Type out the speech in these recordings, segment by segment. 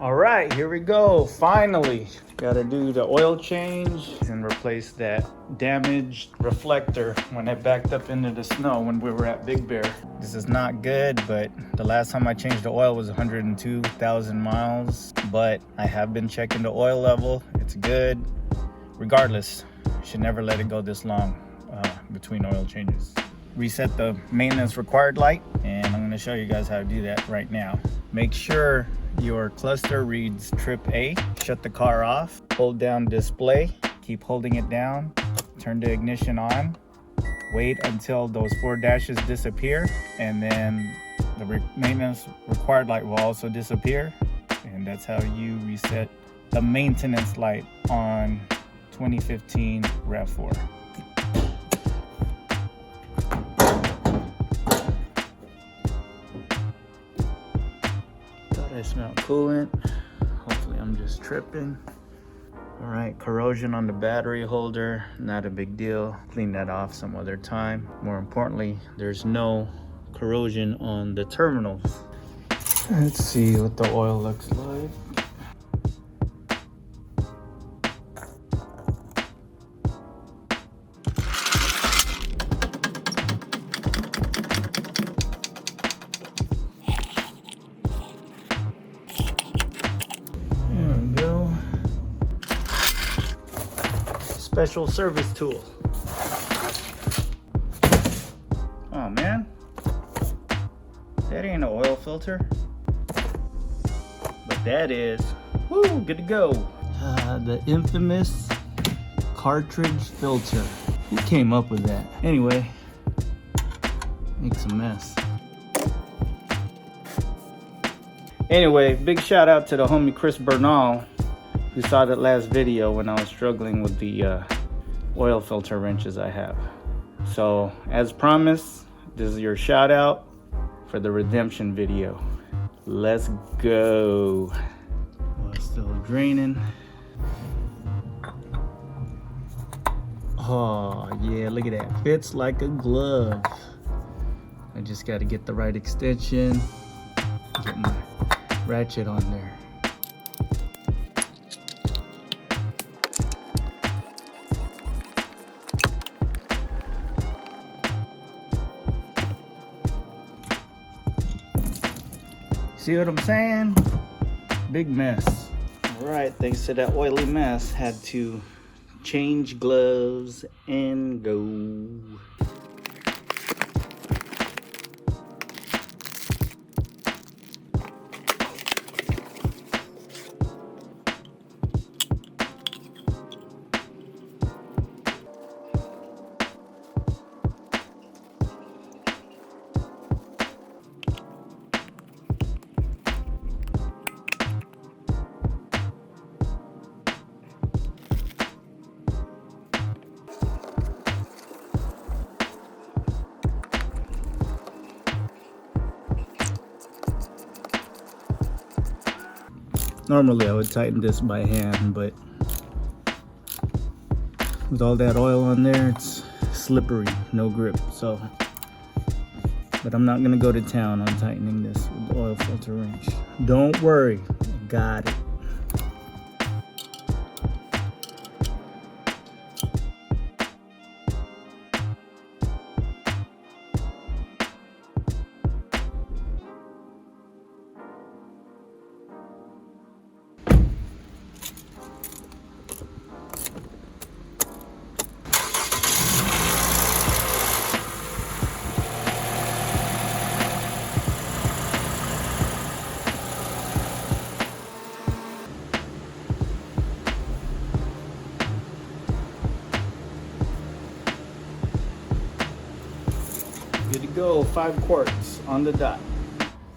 All right, here we go. Finally, gotta do the oil change and replace that damaged reflector when I backed up into the snow when we were at Big Bear. This is not good, but the last time I changed the oil was 102,000 miles. But I have been checking the oil level. It's good. Regardless, you should never let it go this long between oil changes. Reset the maintenance required light, and I'm going to show you guys how to do that right now. Make sure your cluster reads trip A. Shut the car off, hold down display, keep holding it down, turn the ignition on, wait until those 4 dashes disappear, and then the maintenance required light will also disappear, and that's how you reset the maintenance light on 2015 RAV4. I smell coolant. Hopefully I'm just tripping. All right, corrosion on the battery holder, not a big deal. Clean that off some other time. More importantly, there's no corrosion on the terminals. Let's see what the oil looks like. Special service tool. Oh man, that ain't an oil filter, but that is, woo, good to go. The infamous cartridge filter. Who came up with that? Anyway, makes a mess. Anyway, big shout out to the homie Chris Bernal, who saw that last video when I was struggling with the oil filter wrenches I have. So as promised, this is your shout out for the redemption video. Let's go. Well, it's still draining. Oh yeah, look at that. Fits like a glove. I just got to get the right extension, get my ratchet on there. See what I'm saying? Big mess. All right, thanks to that oily mess, had to change gloves and go. Normally I would tighten this by hand, but with all that oil on there, it's slippery, no grip. So, but I'm not gonna go to town on tightening this with the oil filter wrench. Don't worry, got it. Good to go, 5 quarts on the dot.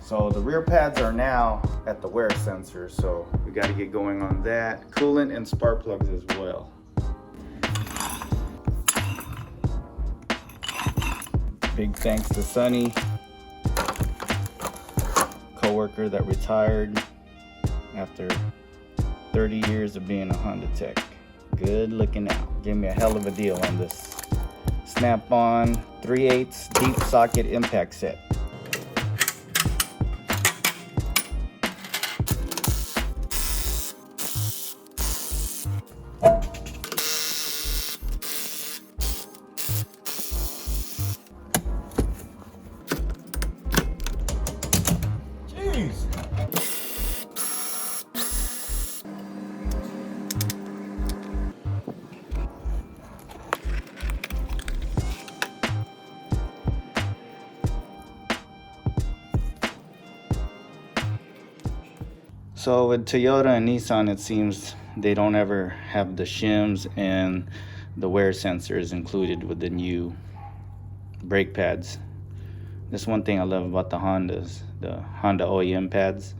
So the rear pads are now at the wear sensor, so we got to get going on that. Coolant and spark plugs as well. Big thanks to Sonny, coworker that retired after 30 years of being a Honda tech. Good looking out. Gave me a hell of a deal on this snap-on 3/8 deep socket impact set. So with Toyota and Nissan, it seems they don't ever have the shims and the wear sensors included with the new brake pads. That's one thing I love about the Hondas, the Honda OEM pads.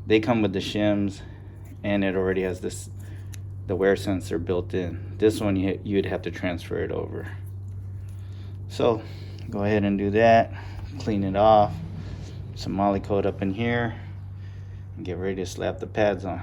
They come with the shims and it already has the wear sensor built in. This one you'd have to transfer it over. So go ahead and do that, clean it off, some moly coat up in here, and get ready to slap the pads on.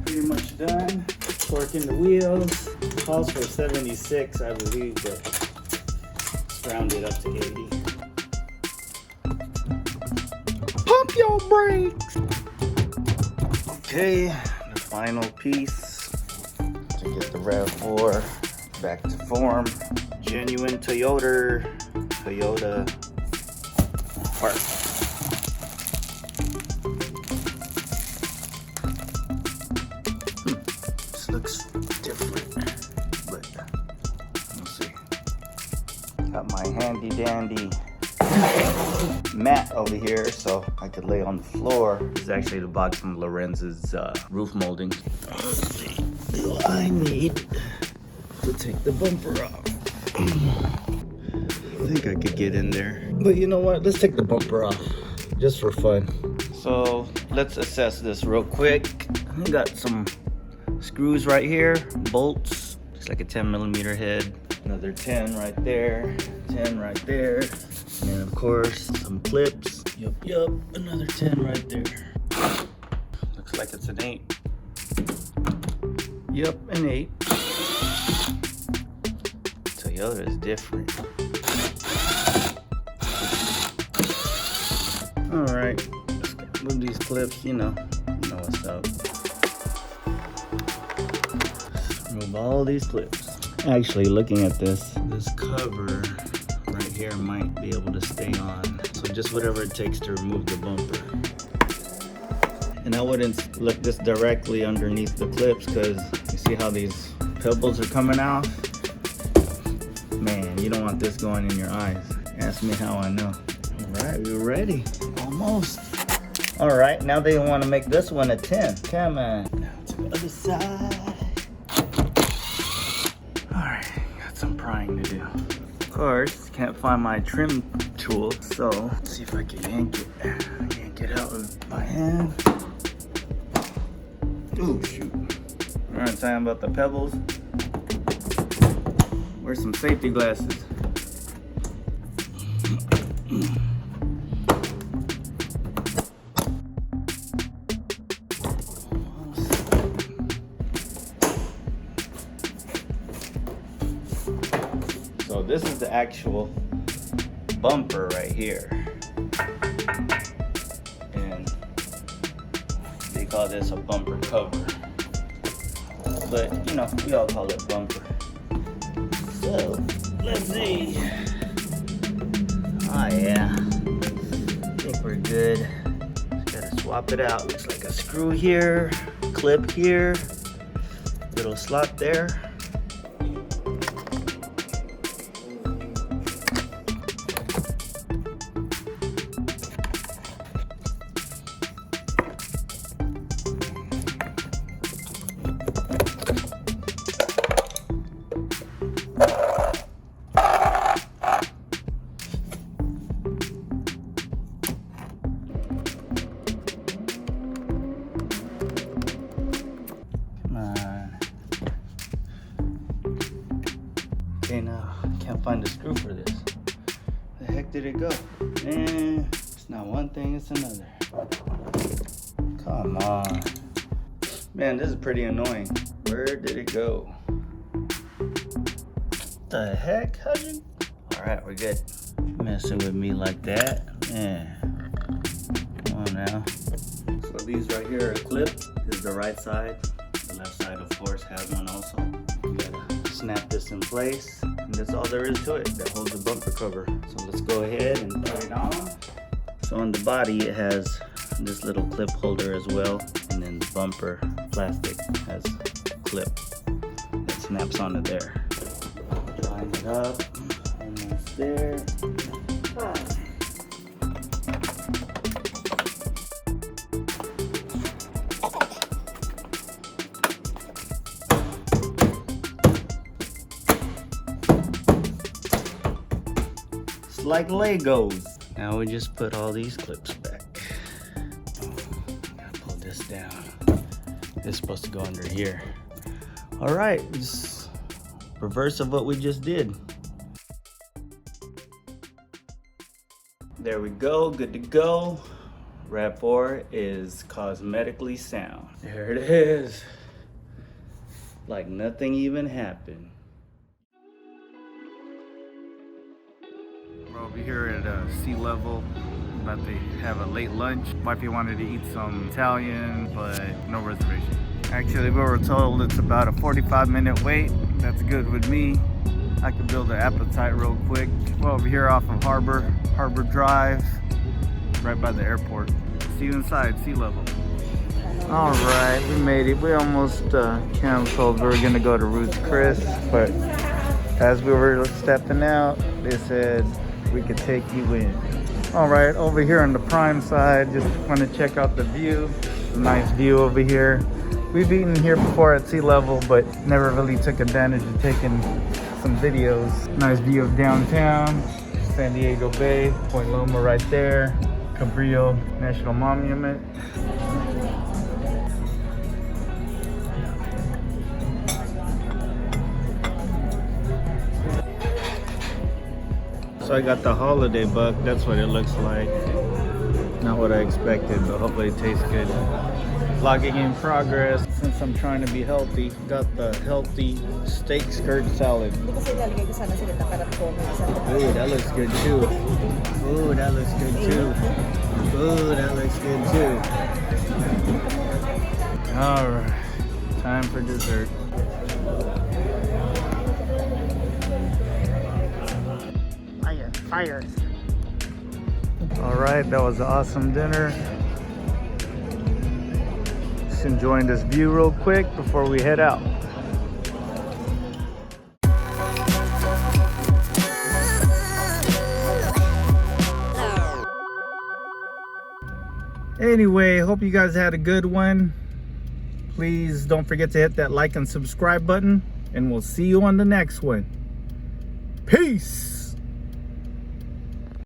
Pretty much done. Torquing the wheels. Calls for 76, I believe, but let's round it up to 80. Pump your brakes! Okay, the final piece to get the RAV4 back to form. Genuine Toyota part. Looks different, but we'll see. Got my handy dandy mat over here so I could lay on the floor. This is actually the box from Lorenz's roof molding. Let's see. Do I need to take the bumper off? I think I could get in there, but you know what? Let's take the bumper off just for fun. So let's assess this real quick. I got some screws right here, bolts, just like a 10mm head, another 10 right there, 10 right there, and of course some clips. Yup, another 10 right there. Looks like it's an 8. Yup, an 8. Toyota is different. Alright, let's move these clips, you know what's up. Remove all these clips. Actually, looking at this cover right here might be able to stay on. So just whatever it takes to remove the bumper. And I wouldn't look this directly underneath the clips because you see how these pebbles are coming out? Man, you don't want this going in your eyes. Ask me how I know. All right, we're ready. Almost. All right, now they want to make this one a 10. Come on. Now to the other side. Some prying to do. Of course, can't find my trim tool, so let's see if I can yank it out with my hand. Oh shoot. Alright, talking about the pebbles. Wear some safety glasses. So this is the actual bumper right here, and they call this a bumper cover, but you know, we all call it bumper. So let's see. Oh yeah, I think we're good. Just gotta swap it out. Looks like a screw here, clip here, little slot there. Okay, now can't find a screw for this. The heck did it go? Man, it's not one thing, it's another. Come on. Man, this is pretty annoying. Where did it go? The heck? How'd you All right, we're good. Messing with me like that, yeah. Come on now. So these right here are clipped. This is the right side. The left side, of course, has one also. You gotta snap this in place, and that's all there is to it. That holds the bumper cover. So let's go ahead and put it on. So on the body, it has this little clip holder as well, and then the bumper plastic has a clip that snaps onto there. Line it up, almost there. It's like Legos. Now we just put all these clips back. Gotta pull this down. This is supposed to go under here. All right, just reverse of what we just did. There we go, good to go. RAV4 is cosmetically sound. There it is. Like nothing even happened. We're over here at sea level, about to have a late lunch. Wifey wanted to eat some Italian, but no reservation. Actually, we were told it's about a 45-minute wait. That's good with me. I can build an appetite real quick. We're over here off of Harbor Drive, right by the airport. See you inside, sea level. All right, we made it. We almost canceled. We were gonna go to Ruth's Chris, but as we were stepping out, they said we could take you in. All right, over here on the prime side, just want to check out the view. It's a nice view over here. We've eaten here before at sea level, but never really took advantage of taking some videos. Nice view of downtown, San Diego Bay, Point Loma right there, Cabrillo National Monument. So I got the holiday buck, that's what it looks like. Not what I expected, but hopefully it tastes good. Vlogging in progress. Since I'm trying to be healthy, got the healthy steak skirt salad. Ooh, that looks good too. Ooh, that looks good too. Ooh, that looks good too. All right, time for dessert. Fire. All right, that was an awesome dinner. Just enjoying this view real quick before we head out. Anyway, hope you guys had a good one. Please don't forget to hit that like and subscribe button, and we'll see you on the next one. Peace.